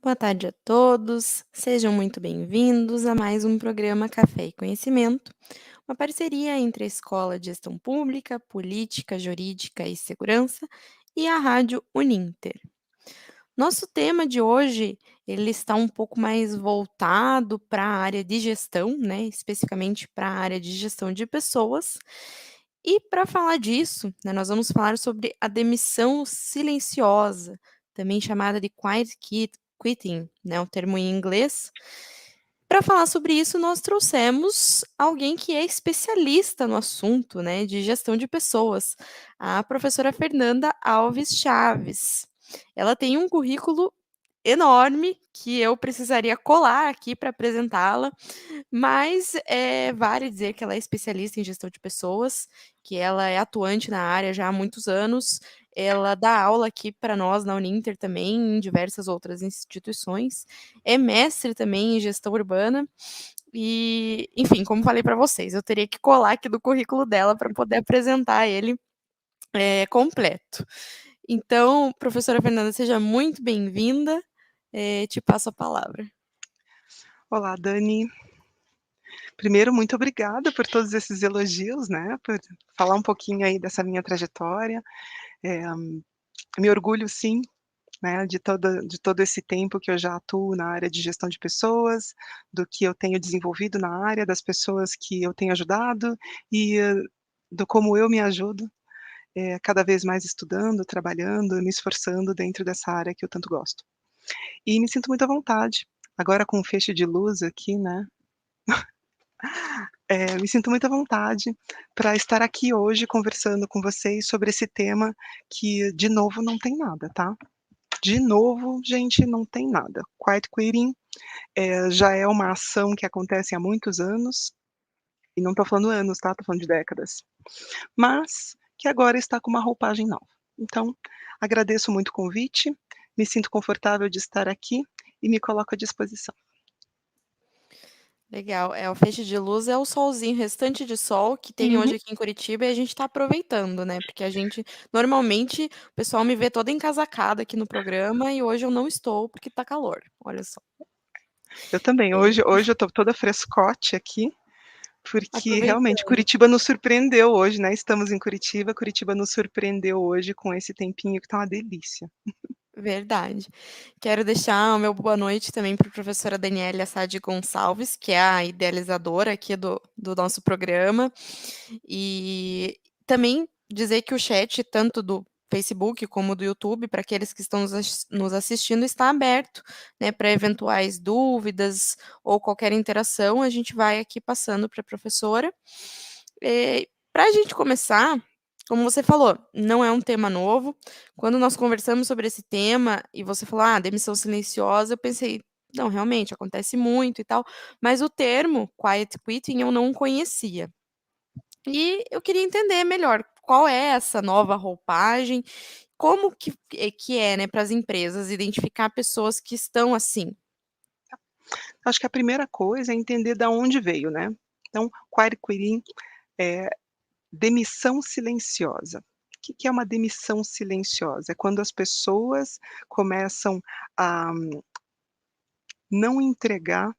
Boa tarde a todos, sejam muito bem-vindos a mais um programa Café e Conhecimento, uma parceria entre a Escola de Gestão Pública, Política, Jurídica e Segurança e a Rádio Uninter. Nosso tema de hoje, ele está um pouco mais voltado para a área de gestão, né, especificamente para a área de gestão de pessoas. E para falar disso, né, nós vamos falar sobre a demissão silenciosa, também chamada de quitting, né, o termo em inglês. Para falar sobre isso, nós trouxemos alguém que é especialista no assunto, né, de gestão de pessoas, a professora Fernanda Alves Chaves. Ela tem um currículo enorme que eu precisaria colar aqui para apresentá-la, mas vale dizer que ela é especialista em gestão de pessoas, que ela é atuante na área já há muitos anos. Ela dá aula aqui para nós na Uninter também, em diversas outras instituições. É mestre também em gestão urbana. E, enfim, como falei para vocês, eu teria que colar aqui do currículo dela para poder apresentar ele completo. Então, professora Fernanda, seja muito bem-vinda. Te passo a palavra. Olá, Dani. Primeiro, muito obrigada por todos esses elogios, né, por falar um pouquinho aí dessa minha trajetória. Eh, Me orgulho sim, né, de todo esse tempo que eu já atuo na área de gestão de pessoas, do que eu tenho desenvolvido na área, das pessoas que eu tenho ajudado e, do como eu me ajudo, cada vez mais estudando, trabalhando, me esforçando dentro dessa área que eu tanto gosto. E me sinto muito à vontade, agora com o feixe de luz aqui, né. Me sinto muito à vontade para estar aqui hoje conversando com vocês sobre esse tema que, de novo, não tem nada, tá. De novo, gente, não tem nada. Quiet quitting, já é uma ação que acontece há muitos anos, e não estou falando anos, tá, estou falando de décadas, mas que agora está com uma roupagem nova. Então, agradeço muito o convite, me sinto confortável de estar aqui e me coloco à disposição. Legal. O feixe de luz é o solzinho, restante de sol que tem Uhum. hoje aqui em Curitiba e a gente está aproveitando, né, porque a gente normalmente o pessoal me vê toda encasacada aqui no programa e hoje eu não estou, porque tá calor, olha só. Eu também, hoje eu estou toda frescote aqui, porque realmente Aproveitando. Curitiba nos surpreendeu hoje, né, estamos em Curitiba, Curitiba nos surpreendeu hoje com esse tempinho que tá uma delícia. Verdade. Quero deixar o meu boa noite também para a professora Daniela Assad Gonçalves, que é a idealizadora aqui do nosso programa. E também dizer que o chat, tanto do Facebook como do YouTube, para aqueles que estão nos assistindo, está aberto, né, para eventuais dúvidas ou qualquer interação, a gente vai aqui passando para a professora. Para a gente começar, como você falou, não é um tema novo. Quando nós conversamos sobre esse tema e você falou: "Ah, demissão silenciosa", eu pensei: "Não, realmente acontece muito e tal", mas o termo quiet quitting eu não conhecia. E eu queria entender melhor qual é essa nova roupagem, como que é, né, para as empresas identificar pessoas que estão assim. Acho que a primeira coisa é entender da onde veio, né. Então, quiet quitting é demissão silenciosa. O que é uma demissão silenciosa? É quando as pessoas começam a não entregar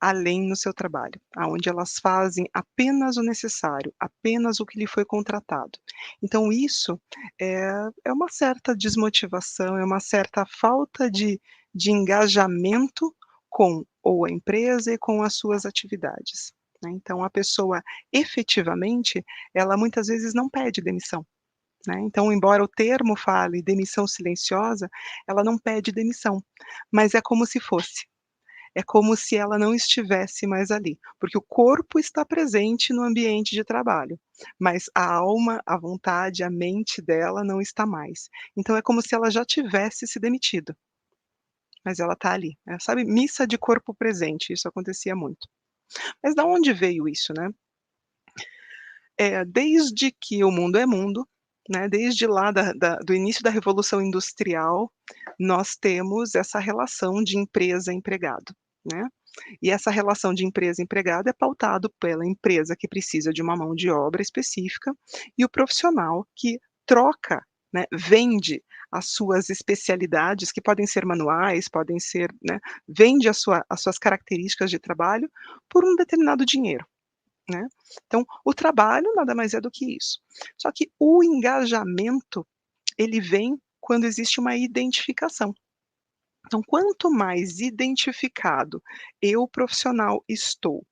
além no seu trabalho, aonde elas fazem apenas o necessário, apenas o que lhe foi contratado. Então isso é uma certa desmotivação, é uma certa falta de engajamento com ou a empresa e com as suas atividades, né. Então a pessoa efetivamente, ela muitas vezes não pede demissão, né, então embora o termo fale demissão silenciosa, ela não pede demissão, mas é como se fosse. É como se ela não estivesse mais ali, porque o corpo está presente no ambiente de trabalho, mas a alma, a vontade, a mente dela não está mais. Então é como se ela já tivesse se demitido, mas ela está ali, sabe, missa de corpo presente, isso acontecia muito. Mas da onde veio isso, né? Desde que o mundo é mundo, né, desde lá do início da revolução industrial, nós temos essa relação de empresa-empregado, né. E essa relação de empresa-empregado é pautado pela empresa que precisa de uma mão de obra específica e o profissional que troca, né, vende as suas especialidades, que podem ser manuais, podem ser, né, vende as suas características de trabalho por um determinado dinheiro, né. Então, o trabalho nada mais é do que isso. Só que o engajamento, ele vem quando existe uma identificação. Então, quanto mais identificado eu, profissional, estou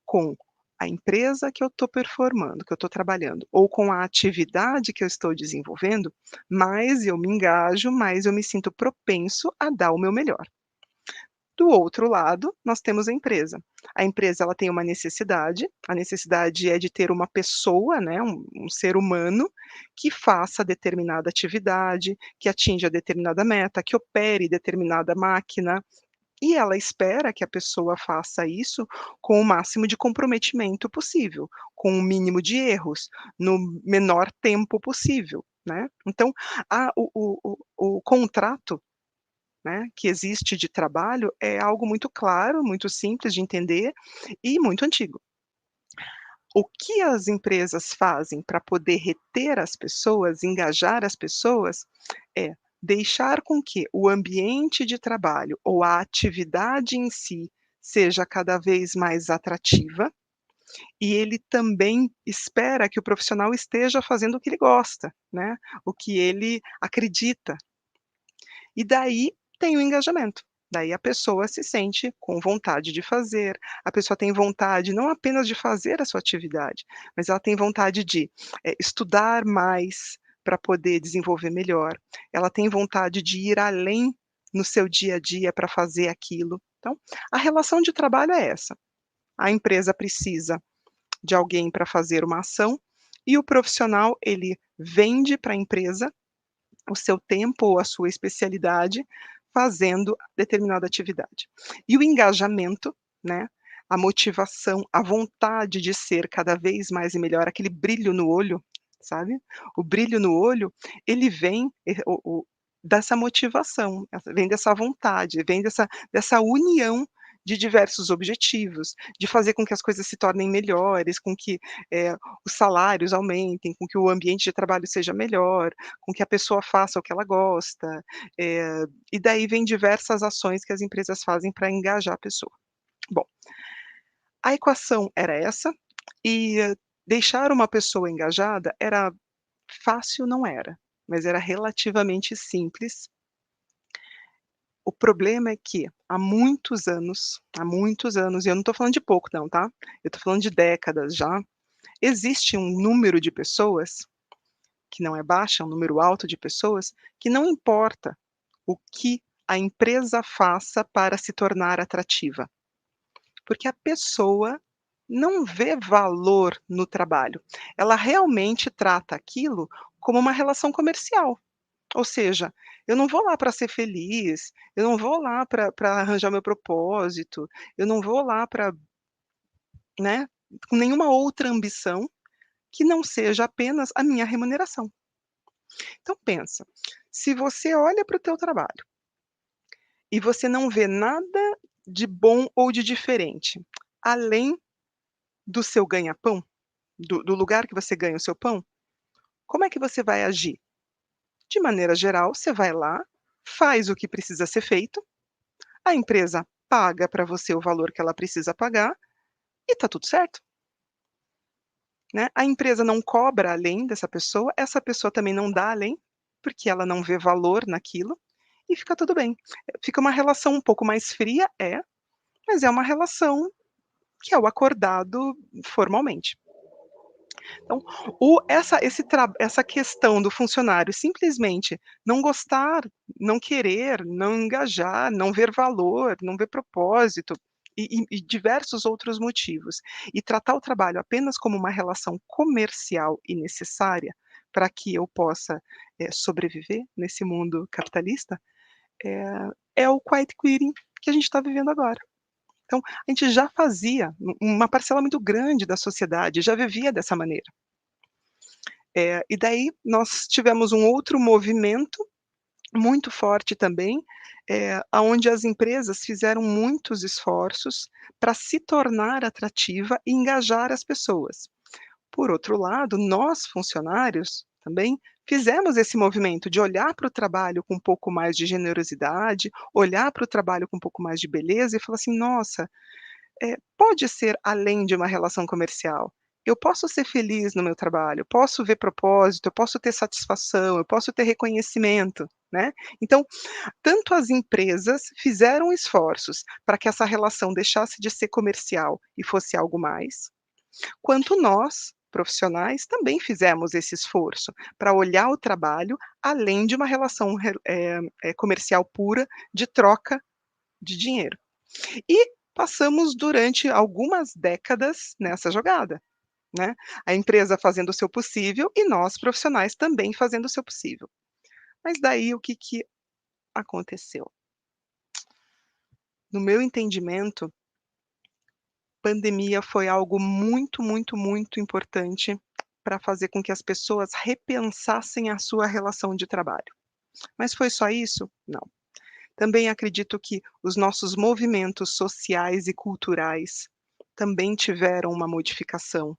com a empresa que eu estou performando, que eu estou trabalhando, ou com a atividade que eu estou desenvolvendo, mais eu me engajo, mais eu me sinto propenso a dar o meu melhor. Do outro lado, nós temos a empresa. A empresa ela tem uma necessidade, a necessidade é de ter uma pessoa, né, um ser humano, que faça determinada atividade, que atinja determinada meta, que opere determinada máquina, e ela espera que a pessoa faça isso com o máximo de comprometimento possível, com o mínimo de erros, no menor tempo possível, né. Então, o contrato, né, que existe de trabalho é algo muito claro, muito simples de entender e muito antigo. O que as empresas fazem para poder reter as pessoas, engajar as pessoas, é deixar com que o ambiente de trabalho ou a atividade em si seja cada vez mais atrativa, e ele também espera que o profissional esteja fazendo o que ele gosta, né, o que ele acredita. E daí tem o engajamento. Daí a pessoa se sente com vontade de fazer, a pessoa tem vontade não apenas de fazer a sua atividade, mas ela tem vontade de, estudar mais para poder desenvolver melhor, ela tem vontade de ir além no seu dia a dia para fazer aquilo. Então, a relação de trabalho é essa, a empresa precisa de alguém para fazer uma ação, e o profissional ele vende para a empresa o seu tempo ou a sua especialidade fazendo determinada atividade. E o engajamento, né, a motivação, a vontade de ser cada vez mais e melhor, aquele brilho no olho, sabe? O brilho no olho, ele vem dessa motivação, vem dessa vontade, vem dessa união de diversos objetivos, de fazer com que as coisas se tornem melhores, com que os salários aumentem, com que o ambiente de trabalho seja melhor, com que a pessoa faça o que ela gosta, e daí vem diversas ações que as empresas fazem para engajar a pessoa. Bom, a equação era essa, e deixar uma pessoa engajada era fácil, não era, mas era relativamente simples. O problema é que há muitos anos, e eu não estou falando de pouco não, tá, eu estou falando de décadas já, existe um número de pessoas, que não é baixa, é um número alto de pessoas, que não importa o que a empresa faça para se tornar atrativa, porque a pessoa não vê valor no trabalho. Ela realmente trata aquilo como uma relação comercial. Ou seja, eu não vou lá para ser feliz, eu não vou lá para arranjar meu propósito, eu não vou lá para, né, com nenhuma outra ambição que não seja apenas a minha remuneração. Então pensa, se você olha para o teu trabalho e você não vê nada de bom ou de diferente, além do seu ganha-pão, do lugar que você ganha o seu pão, como é que você vai agir? De maneira geral, você vai lá, faz o que precisa ser feito, a empresa paga para você o valor que ela precisa pagar e está tudo certo, né. A empresa não cobra além dessa pessoa, essa pessoa também não dá além, porque ela não vê valor naquilo, e fica tudo bem. Fica uma relação um pouco mais fria, mas é uma relação que é o acordado formalmente. Então, essa questão do funcionário simplesmente não gostar, não querer, não engajar, não ver valor, não ver propósito e diversos outros motivos, e tratar o trabalho apenas como uma relação comercial e necessária para que eu possa, sobreviver nesse mundo capitalista, é o quiet quitting que a gente está vivendo agora. Então, a gente já fazia, uma parcela muito grande da sociedade já vivia dessa maneira. E daí nós tivemos um outro movimento muito forte também, aonde as empresas fizeram muitos esforços para se tornar atrativa e engajar as pessoas. Por outro lado, nós funcionários, também fizemos esse movimento de olhar para o trabalho com um pouco mais de generosidade, olhar para o trabalho com um pouco mais de beleza e falar assim: "Nossa, pode ser além de uma relação comercial. Eu posso ser feliz no meu trabalho, posso ver propósito, eu posso ter satisfação, eu posso ter reconhecimento", né. Então, tanto as empresas fizeram esforços para que essa relação deixasse de ser comercial e fosse algo mais, quanto nós, profissionais, também fizemos esse esforço para olhar o trabalho além de uma relação comercial pura de troca de dinheiro. E passamos durante algumas décadas nessa jogada, né. A empresa fazendo o seu possível e nós profissionais também fazendo o seu possível. Mas daí o que que aconteceu? No meu entendimento, pandemia foi algo muito, muito, muito importante para fazer com que as pessoas repensassem a sua relação de trabalho. Mas foi só isso? Não. Também acredito que os nossos movimentos sociais e culturais também tiveram uma modificação,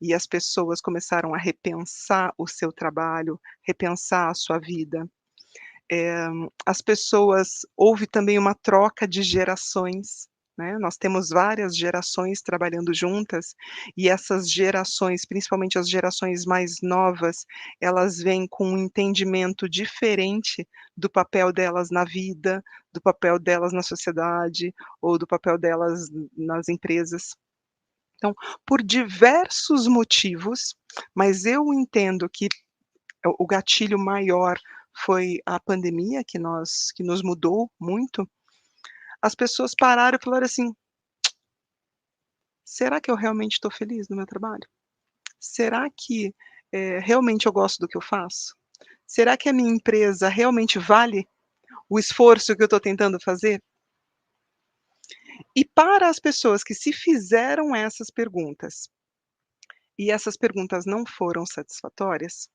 e as pessoas começaram a repensar o seu trabalho, repensar a sua vida. As pessoas houve também uma troca de gerações, né, nós temos várias gerações trabalhando juntas, e essas gerações, principalmente as gerações mais novas, elas vêm com um entendimento diferente do papel delas na vida, do papel delas na sociedade, ou do papel delas nas empresas. Então, por diversos motivos, mas eu entendo que o gatilho maior foi a pandemia que nos mudou muito, as pessoas pararam e falaram assim: "Será que eu realmente estou feliz no meu trabalho? Será que, realmente eu gosto do que eu faço? Será que a minha empresa realmente vale o esforço que eu estou tentando fazer?". E para as pessoas que se fizeram essas perguntas, e essas perguntas não foram satisfatórias,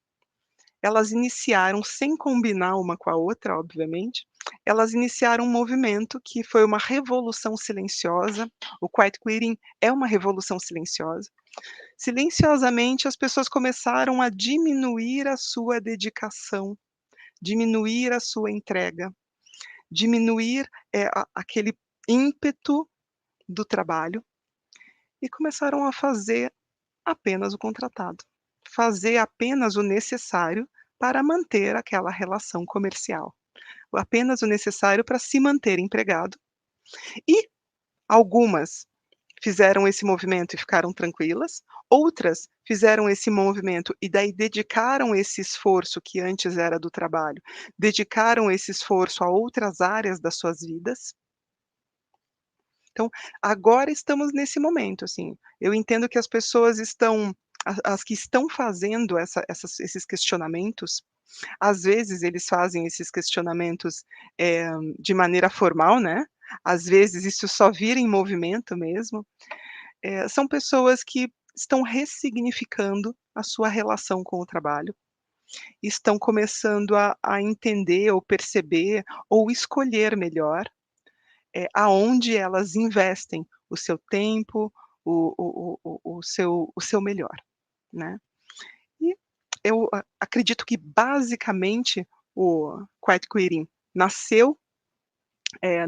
elas iniciaram, sem combinar uma com a outra, obviamente, elas iniciaram um movimento que foi uma revolução silenciosa. O quiet quitting é uma revolução silenciosa. Silenciosamente, as pessoas começaram a diminuir a sua dedicação, diminuir a sua entrega, diminuir, aquele ímpeto do trabalho e começaram a fazer apenas o contratado, fazer apenas o necessário para manter aquela relação comercial, apenas o necessário para se manter empregado. E algumas fizeram esse movimento e ficaram tranquilas, outras fizeram esse movimento e daí dedicaram esse esforço que antes era do trabalho, dedicaram esse esforço a outras áreas das suas vidas. Então, agora estamos nesse momento, assim, eu entendo que as pessoas estão as que estão fazendo esses questionamentos, às vezes eles fazem esses questionamentos, de maneira formal, né, às vezes isso só vira em movimento mesmo, são pessoas que estão ressignificando a sua relação com o trabalho, estão começando a entender ou perceber ou escolher melhor, aonde elas investem o seu tempo, o seu melhor, né. E eu acredito que basicamente o quiet quitting nasceu,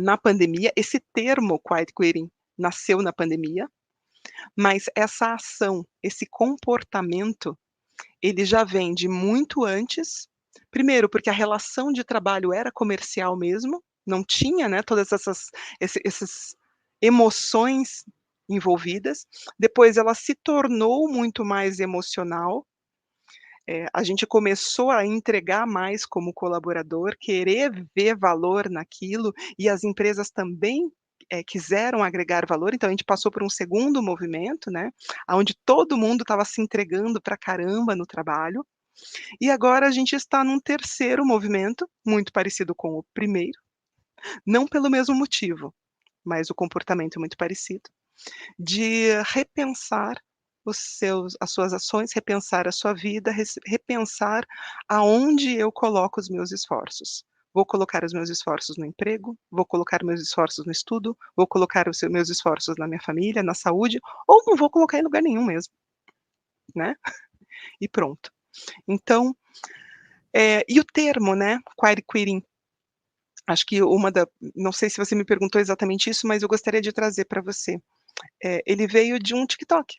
na pandemia, esse termo quiet quitting nasceu na pandemia, mas essa ação, esse comportamento, ele já vem de muito antes. Primeiro, porque a relação de trabalho era comercial mesmo, não tinha, né, todas essas emoções envolvidas. Depois ela se tornou muito mais emocional, a gente começou a entregar mais como colaborador, querer ver valor naquilo, e as empresas também, quiseram agregar valor, então a gente passou por um segundo movimento, né, aonde todo mundo estava se entregando pra caramba no trabalho, e agora a gente está num terceiro movimento, muito parecido com o primeiro, não pelo mesmo motivo, mas o comportamento é muito parecido, de repensar as suas ações, repensar a sua vida, repensar aonde eu coloco os meus esforços. Vou colocar os meus esforços no emprego, vou colocar meus esforços no estudo, vou colocar os meus esforços na minha família, na saúde, ou não vou colocar em lugar nenhum mesmo, né, e pronto. Então, e o termo, né, quiet quitting, acho que uma da não sei se você me perguntou exatamente isso, mas eu gostaria de trazer para você. Ele veio de um TikTok.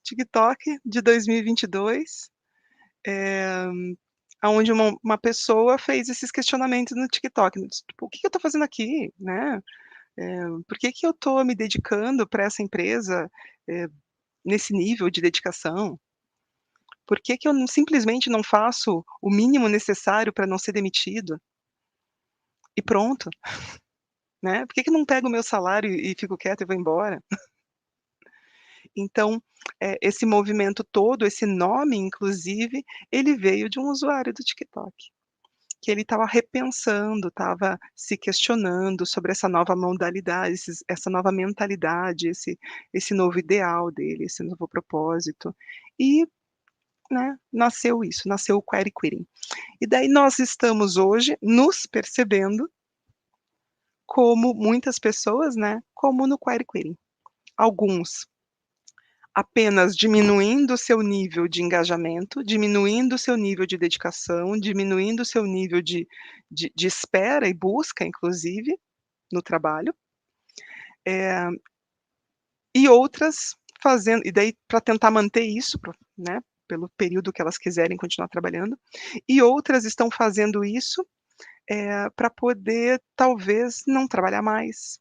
TikTok de 2022, eh, aonde uma pessoa fez esses questionamentos no TikTok, tipo: "O que que eu estou fazendo aqui?", né, "Por que que eu estou me dedicando para essa empresa, eh, nesse nível de dedicação? Por que que eu não simplesmente não faço o mínimo necessário para não ser demitido e pronto, né? Por que que eu não pego o meu salário e fico quieto e vou embora?". Então, esse movimento todo, esse nome inclusive, ele veio de um usuário do TikTok, que ele estava repensando, estava se questionando sobre essa nova modalidade, essa nova mentalidade, esse novo ideal dele, esse novo propósito. E, né, nasceu isso, nasceu o Query Quitting. E daí nós estamos hoje nos percebendo como muitas pessoas, né, como no Query Quitting. Alguns apenas diminuindo o seu nível de engajamento, diminuindo o seu nível de dedicação, diminuindo o seu nível de espera e busca, inclusive, no trabalho, eh, e outras fazendo e daí para tentar manter isso, né, pelo período que elas quiserem continuar trabalhando, e outras estão fazendo isso, pra poder talvez não trabalhar mais,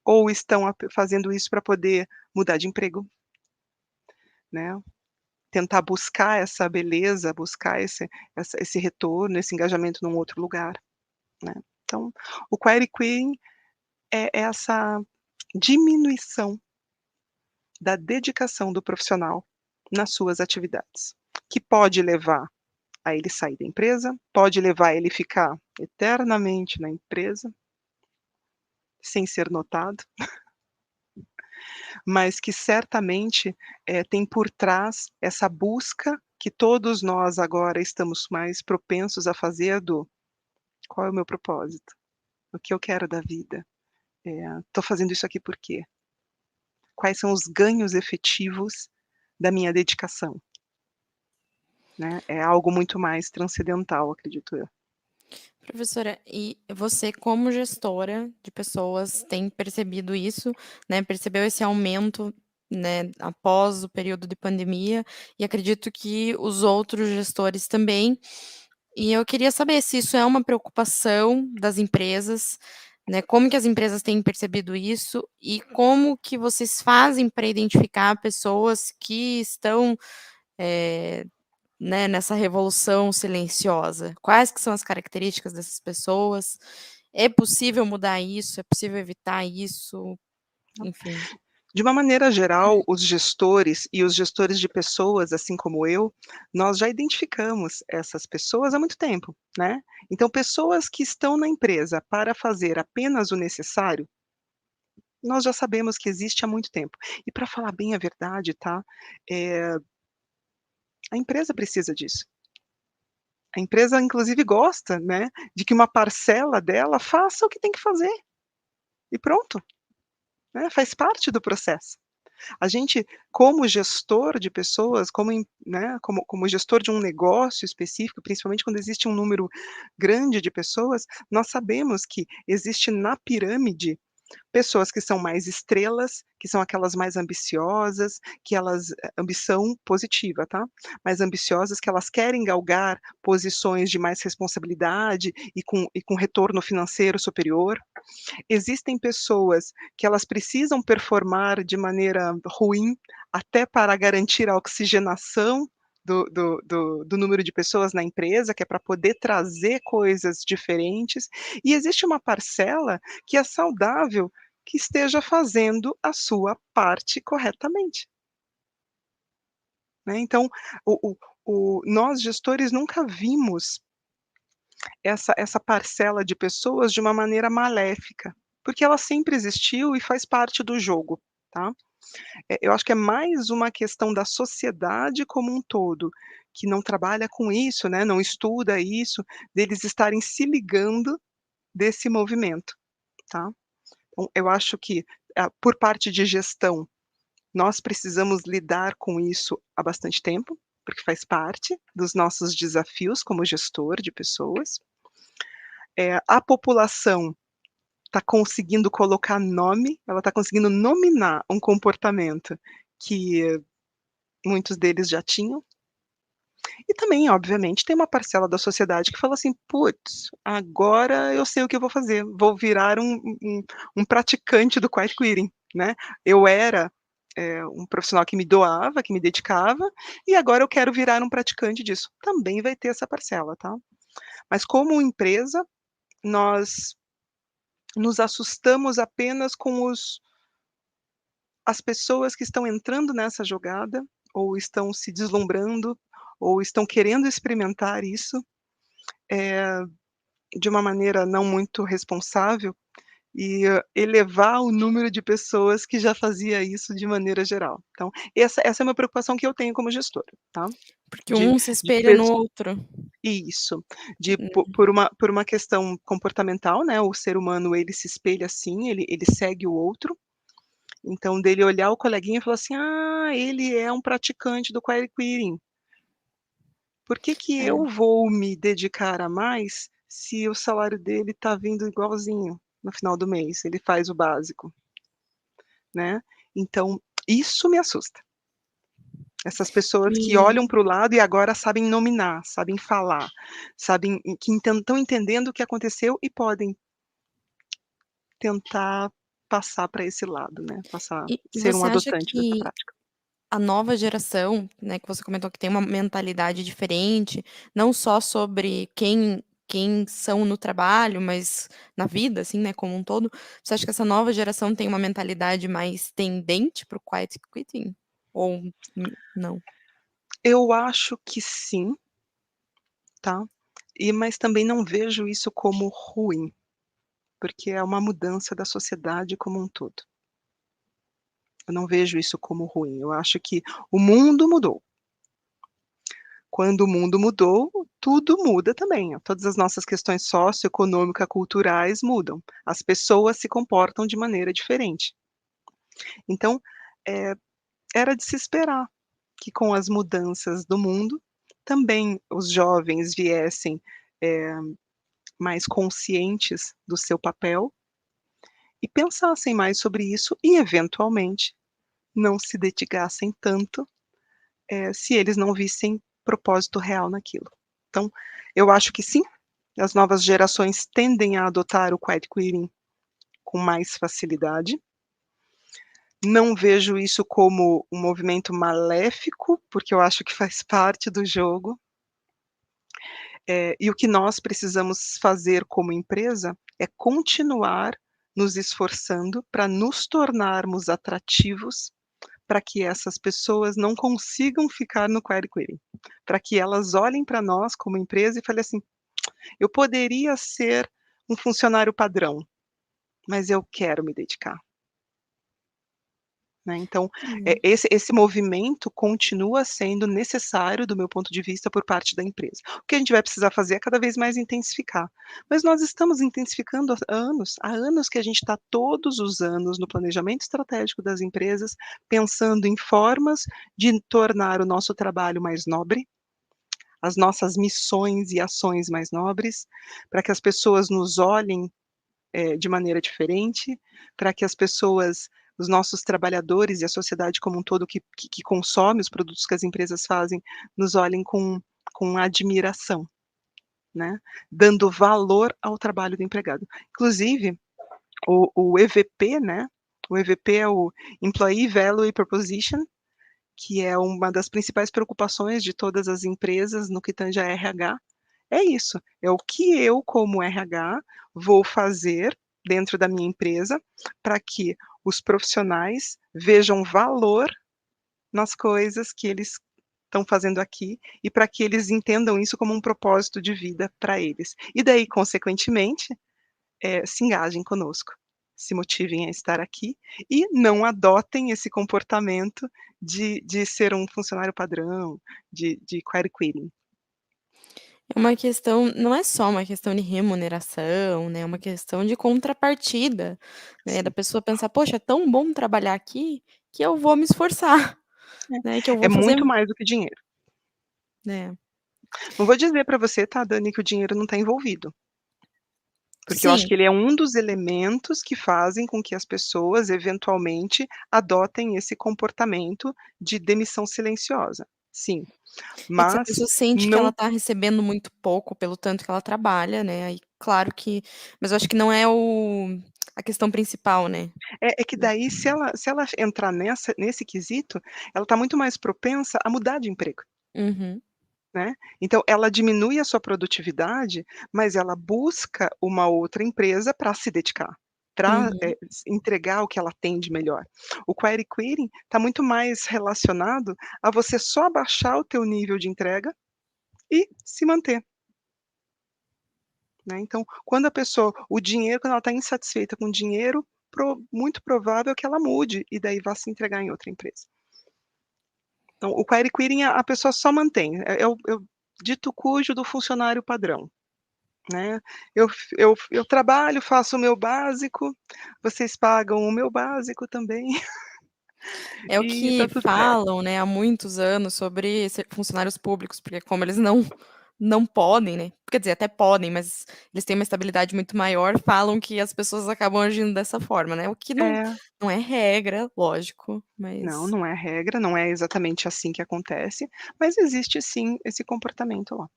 ou estão fazendo isso para poder mudar de emprego, né. Tentar buscar essa beleza, buscar esse retorno, esse engajamento num outro lugar, né. Então, o Quiet Quitting é essa diminuição da dedicação do profissional nas suas atividades, que pode levar a ele sair da empresa, pode levar a ele ficar eternamente na empresa, sem ser notado, mas que certamente, tem por trás essa busca que todos nós agora estamos mais propensos a fazer do: "Qual é o meu propósito? O que eu quero da vida? Estou fazendo isso aqui por quê? Quais são os ganhos efetivos da minha dedicação?", né, é algo muito mais transcendental, acredito eu. Professora, e você como gestora de pessoas tem percebido isso, né, percebeu esse aumento, né, após o período de pandemia, e acredito que os outros gestores também. E eu queria saber se isso é uma preocupação das empresas, né, como que as empresas têm percebido isso e como que vocês fazem para identificar pessoas que estão, eh né, nessa revolução silenciosa. Quais que são as características dessas pessoas? É possível mudar isso? É possível evitar isso? Enfim. De uma maneira geral, os gestores e os gestores de pessoas, assim como eu, nós já identificamos essas pessoas há muito tempo, né. Então pessoas que estão na empresa para fazer apenas o necessário, nós já sabemos que existe há muito tempo. E para falar bem a verdade, tá, eh, a empresa precisa disso. A empresa inclusive gosta, né, de que uma parcela dela faça o que tem que fazer, e pronto, né, faz parte do processo. A gente, como gestor de pessoas, né, como gestor de um negócio específico, principalmente quando existe um número grande de pessoas, nós sabemos que existe na pirâmide pessoas que são mais estrelas, que são aquelas mais ambiciosas, que elas ambição positiva, tá, mais ambiciosas, que elas querem galgar posições de mais responsabilidade e com retorno financeiro superior. Existem pessoas que elas precisam performar de maneira ruim, até para garantir a oxigenação do número de pessoas na empresa, que é para poder trazer coisas diferentes, e existe uma parcela que é saudável, que esteja fazendo a sua parte corretamente, né. Então, nós gestores nunca vimos essa parcela de pessoas de uma maneira maléfica, porque ela sempre existiu e faz parte do jogo, tá. Eu acho que é mais uma questão da sociedade como um todo, que não trabalha com isso, né, não estuda isso, deles estarem se ligando desse movimento, tá. Então eu acho que, por parte de gestão, nós precisamos lidar com isso há bastante tempo, porque faz parte dos nossos desafios como gestor de pessoas. A população está conseguindo colocar nome, ela está conseguindo nominar um comportamento que muitos deles já tinham. E também, obviamente, tem uma parcela da sociedade que fala assim: "Putz, agora eu sei o que eu vou fazer, vou virar um praticante do quiet quitting", né. Eu era, um profissional que me doava, que me dedicava, e agora eu quero virar um praticante disso. Também vai ter essa parcela, tá. Mas como empresa, nós nos assustamos apenas com os as pessoas que estão entrando nessa jogada, ou estão se deslumbrando, ou estão querendo experimentar isso, eh, de uma maneira não muito responsável, e elevar o número de pessoas que já fazia isso de maneira geral. Então, essa é uma preocupação que eu tenho como gestora, tá. Porque De um se de espelha no pes outro. Isso, de po Hum, por uma questão comportamental, né, o ser humano ele se espelha assim, ele segue o outro, então dele olhar o coleguinha e falar assim: "Ah, ele é um praticante do quiet quitting. Por que que é. eu vou me dedicar a mais, se o salário dele está vindo igualzinho no final do mês, ele faz o básico", né. Então, isso me assusta. Essas pessoas que E olham para o lado e agora sabem nominar, sabem falar, sabem que estão entendendo o que aconteceu e podem tentar passar para esse lado, né, passar e ser um você acha adotante dessa que prática. a nova geração, né, que você comentou que tem uma mentalidade diferente, não só sobre quem são no trabalho, mas na vida, assim, né, como um todo. Você acha que essa nova geração tem uma mentalidade mais tendente para o quiet quitting? Ou não? Eu acho que sim, tá, mas também não vejo isso como ruim, porque é uma mudança da sociedade como um todo. Eu não vejo isso como ruim, eu acho que o mundo mudou. Quando o mundo mudou, tudo muda também, todas as nossas questões socioeconômica, culturais mudam, as pessoas se comportam de maneira diferente. Então, eh, era de se esperar que com as mudanças do mundo, também os jovens viessem, eh, mais conscientes do seu papel e pensassem mais sobre isso e, eventualmente, não se dedicassem tanto, se eles não vissem propósito real naquilo. Então, eu acho que sim, as novas gerações tendem a adotar o quiet quitting com mais facilidade. Não vejo isso como um movimento maléfico, porque eu acho que faz parte do jogo. E o que nós precisamos fazer como empresa é continuar nos esforçando para nos tornarmos atrativos, para que essas pessoas não consigam ficar no quiet quitting, para que elas olhem para nós como empresa e falem assim: "Eu poderia ser um funcionário padrão, mas eu quero me dedicar". Né, então, Hum. esse movimento continua sendo necessário, do meu ponto de vista, por parte da empresa. O que a gente vai precisar fazer é cada vez mais intensificar. Mas nós estamos intensificando há anos que a gente está todos os anos no planejamento estratégico das empresas, pensando em formas de tornar o nosso trabalho mais nobre, as nossas missões e ações mais nobres, para que as pessoas nos olhem de maneira diferente, para que as pessoas, os nossos trabalhadores e a sociedade como um todo que consome os produtos que as empresas fazem, nos olhem com admiração, né, dando valor ao trabalho do empregado. Inclusive, o EVP, né, o EVP é o Employee Value Proposition, que é uma das principais preocupações de todas as empresas no que tange a RH, é isso, é o que eu como RH vou fazer dentro da minha empresa, para que os profissionais vejam valor nas coisas que eles estão fazendo aqui e para que eles entendam isso como um propósito de vida para eles. E daí, consequentemente, se engajem conosco, se motivem a estar aqui e não adotem esse comportamento de ser um funcionário padrão, de quiet quitting. É uma questão, não é só uma questão de remuneração, né, é uma questão de contrapartida, né, da Sim. pessoa pensar: "Poxa, é tão bom trabalhar aqui, que eu vou me esforçar", né, que eu É vou fazer muito mais do que dinheiro. É. Não vou dizer para você, tá, Dani, que o dinheiro não está envolvido, porque eu acho Sim, que ele é um dos elementos que fazem com que as pessoas, eventualmente, adotem esse comportamento de demissão silenciosa. Sim, é que se a mas pessoa sente que ela não tá recebendo muito pouco pelo tanto que ela trabalha, né, aí claro que mas eu acho que não é a questão principal, né. é que daí se ela entrar nesse quesito, ela está muito mais propensa a mudar de emprego. Uhum, Né, então ela diminui a sua produtividade, mas ela busca uma outra empresa para se dedicar, para, uhum. entregar o que ela tem de melhor. O query quitting está muito mais relacionado a você só abaixar o teu nível de entrega e se manter, né, então quando a pessoa o dinheiro quando ela está insatisfeita com o dinheiro, muito provável que ela mude e daí vá se entregar em outra empresa. Então o query quitting a pessoa só mantém, é o dito cujo do funcionário padrão. Né, eu trabalho, faço o meu básico, vocês pagam o meu básico também, É o e tá que tudo certo. falam, né, há muitos anos sobre funcionários públicos, porque como eles não podem, né, quer dizer, até podem, mas eles têm uma estabilidade muito maior, falam que as pessoas acabam agindo dessa forma, né, o que É, não é regra, lógico, não, mas não é regra, não é exatamente assim que acontece, mas existe sim esse comportamento lá,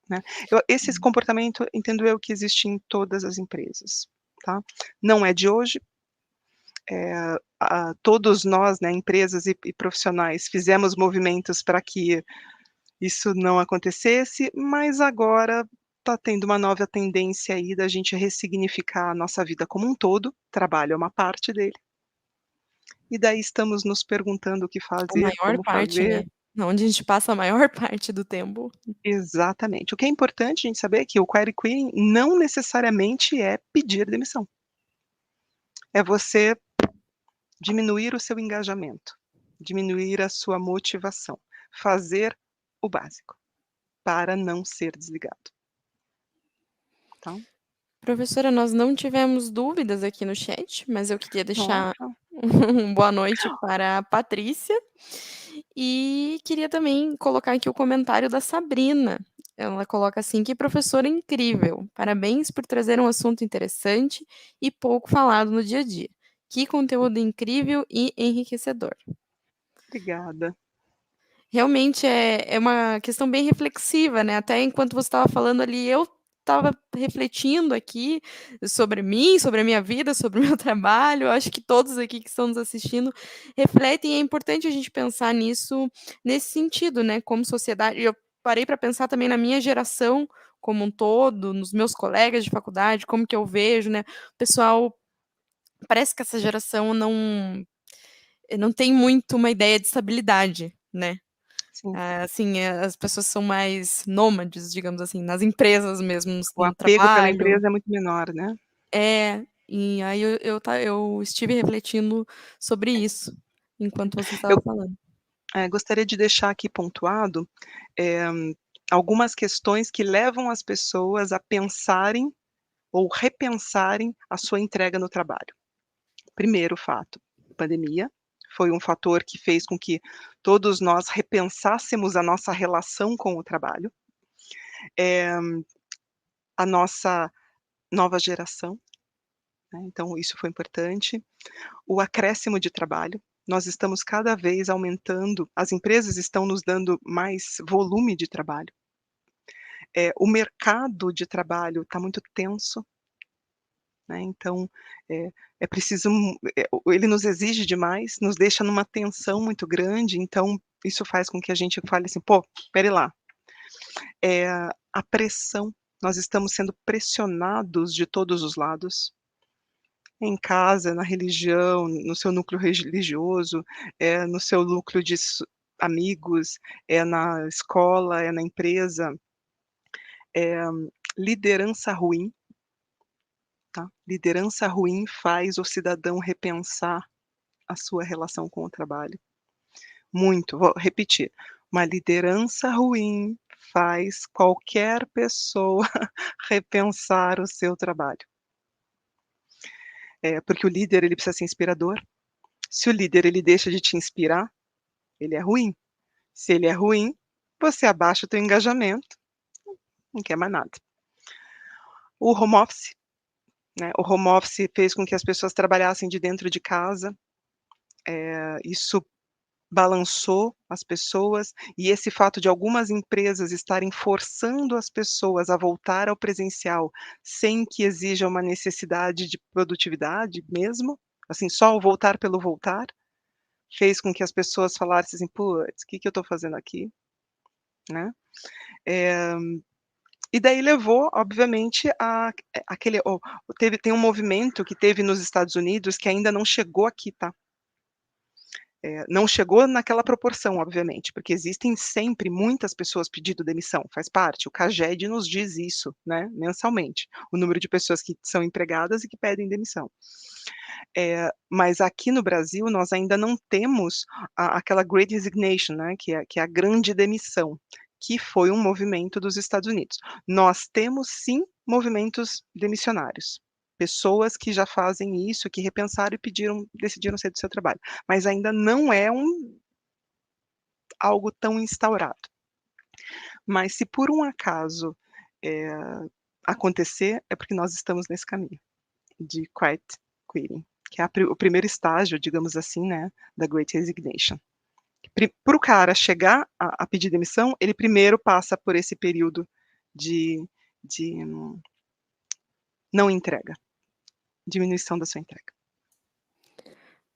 né. Esse comportamento entendo eu que existe em todas as empresas, tá. Não é de hoje, todos nós, né, empresas e profissionais fizemos movimentos para que isso não acontecesse, mas agora está tendo uma nova tendência aí da gente ressignificar a nossa vida como um todo, trabalho é uma parte dele, e daí estamos nos perguntando o que a fazer, maior como parte, fazer. né, onde a gente passa a maior parte do tempo. Exatamente. O que é importante a gente saber é que o query quitting não necessariamente é pedir demissão, é você diminuir o seu engajamento, diminuir a sua motivação, fazer o básico, para não ser desligado, tá. Professora, nós não tivemos dúvidas aqui no chat, mas eu queria deixar Nossa, boa noite para a Patrícia. E queria também colocar aqui o comentário da Sabrina. Ela coloca assim: "Que professora incrível! Parabéns por trazer um assunto interessante e pouco falado no dia a dia. Que conteúdo incrível e enriquecedor". obrigada. Realmente é uma questão bem reflexiva, né, até enquanto você estava falando ali, eu estava refletindo aqui sobre mim, sobre a minha vida, sobre o meu trabalho, eu acho que todos aqui que estão nos assistindo refletem e é importante a gente pensar nisso, nesse sentido, né, como sociedade e eu parei para pensar também na minha geração como um todo, nos meus colegas de faculdade, como que eu vejo, né, o pessoal parece que essa geração não tem muito uma ideia de estabilidade, né. Sim. Assim, as pessoas são mais nômades, digamos assim, nas empresas mesmo, O no apego pela trabalho. empresa é muito menor, né. É, e aí eu estive refletindo sobre isso, enquanto você estava Eu, falando. gostaria de deixar aqui pontuado, eh, algumas questões que levam as pessoas a pensarem ou repensarem a sua entrega no trabalho. Primeiro fato, pandemia, foi um fator que fez com que todos nós repensássemos a nossa relação com o trabalho. Eh, a nossa nova geração, né, então isso foi importante. O acréscimo de trabalho, nós estamos cada vez aumentando, as empresas estão nos dando mais volume de trabalho. O mercado de trabalho está muito tenso, né, então, é preciso ele nos exige demais, nos deixa numa tensão muito grande, então isso faz com que a gente fale assim: "Pô, espere lá". A pressão, nós estamos sendo pressionados de todos os lados. Em casa, na religião, no seu núcleo religioso, no seu núcleo de amigos, é na escola, é na empresa. Eh, liderança ruim, tá. Liderança ruim faz o cidadão repensar a sua relação com o trabalho. Muito, vou repetir, uma liderança ruim faz qualquer pessoa repensar o seu trabalho. Porque o líder ele precisa ser inspirador. Se o líder ele deixa de te inspirar, ele é ruim. Se ele é ruim, você abaixa o teu engajamento, não quer mais nada. O home office, né, o home office fez com que as pessoas trabalhassem de dentro de casa, isso balançou as pessoas, e esse fato de algumas empresas estarem forçando as pessoas a voltar ao presencial, sem que exija uma necessidade de produtividade mesmo, assim, só o voltar pelo voltar, fez com que as pessoas falassem assim: "Puts, que eu estou fazendo aqui?", né. Eh, e daí levou, obviamente, a aquele tem um movimento que teve nos Estados Unidos que ainda não chegou aqui, tá. Não chegou naquela proporção, obviamente, porque existem sempre muitas pessoas pedindo demissão, faz parte, o CAGED nos diz isso, né, mensalmente, o número de pessoas que são empregadas e que pedem demissão. Mas aqui no Brasil nós ainda não temos aquela Great Resignation, né, que é a grande demissão, que foi um movimento dos Estados Unidos. Nós temos sim movimentos demissionários, pessoas que já fazem isso, que repensaram e decidiram sair do seu trabalho, mas ainda não é algo tão instaurado. Mas se por um acaso, eh, acontecer, é porque nós estamos nesse caminho de quiet quitting, que é o primeiro estágio, digamos assim, né, da Great Resignation. Para o cara chegar a pedir demissão, ele primeiro passa por esse período de não entrega, diminuição da sua entrega.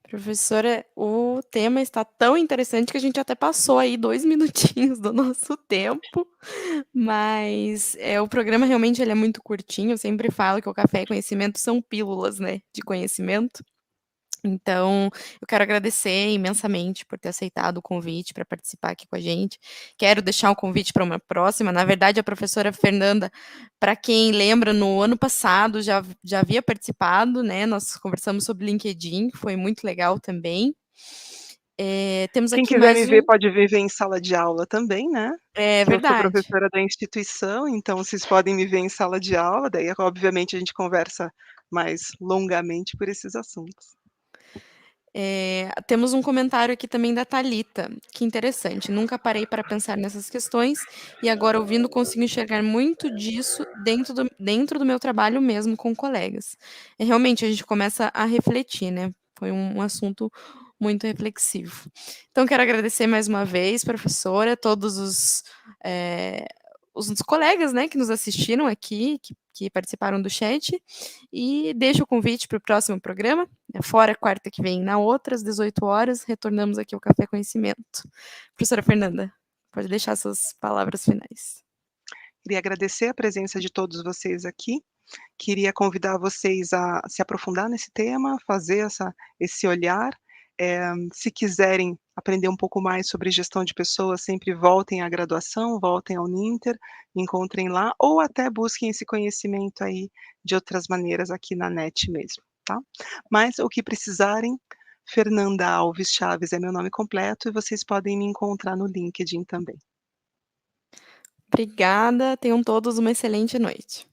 Professora, o tema está tão interessante que a gente até passou aí 2 minutinhos do nosso tempo, mas, o programa realmente ele é muito curtinho, eu sempre falo que o Café e Conhecimento são pílulas, né, de conhecimento. Então, eu quero agradecer imensamente por ter aceitado o convite para participar aqui com a gente. Quero deixar um convite para uma próxima. Na verdade, a professora Fernanda, para quem lembra, no ano passado já havia participado, né? Nós conversamos sobre LinkedIn, que foi muito legal também. Temos Quem aqui quiser mais me ver um. pode me ver em sala de aula também, né, É que eu sou verdade. professora da instituição, então vocês podem me ver em sala de aula, daí obviamente a gente conversa mais longamente por esses assuntos. Temos um comentário aqui também da Thalita, que interessante. Nunca parei para pensar nessas questões e agora ouvindo consigo enxergar muito disso dentro do meu trabalho mesmo com colegas. Realmente a gente começa a refletir, né? Foi um assunto muito reflexivo. Então quero agradecer mais uma vez, professora, todos eh, os colegas, né, que nos assistiram aqui, que participaram do chat, e deixo o convite para o próximo programa. Fora quarta que vem, na outra, às 18 horas, retornamos aqui ao Café Conhecimento. Professora Fernanda, pode deixar suas palavras finais. Queria agradecer a presença de todos vocês aqui, queria convidar vocês a se aprofundar nesse tema, fazer esse olhar, se quiserem aprender um pouco mais sobre gestão de pessoas, sempre voltem à graduação, voltem ao Ninter, me encontrem lá, ou até busquem esse conhecimento aí de outras maneiras aqui na net mesmo, tá. Mas o que precisarem, Fernanda Alves Chaves é meu nome completo e vocês podem me encontrar no LinkedIn também. Obrigada, tenham todos uma excelente noite.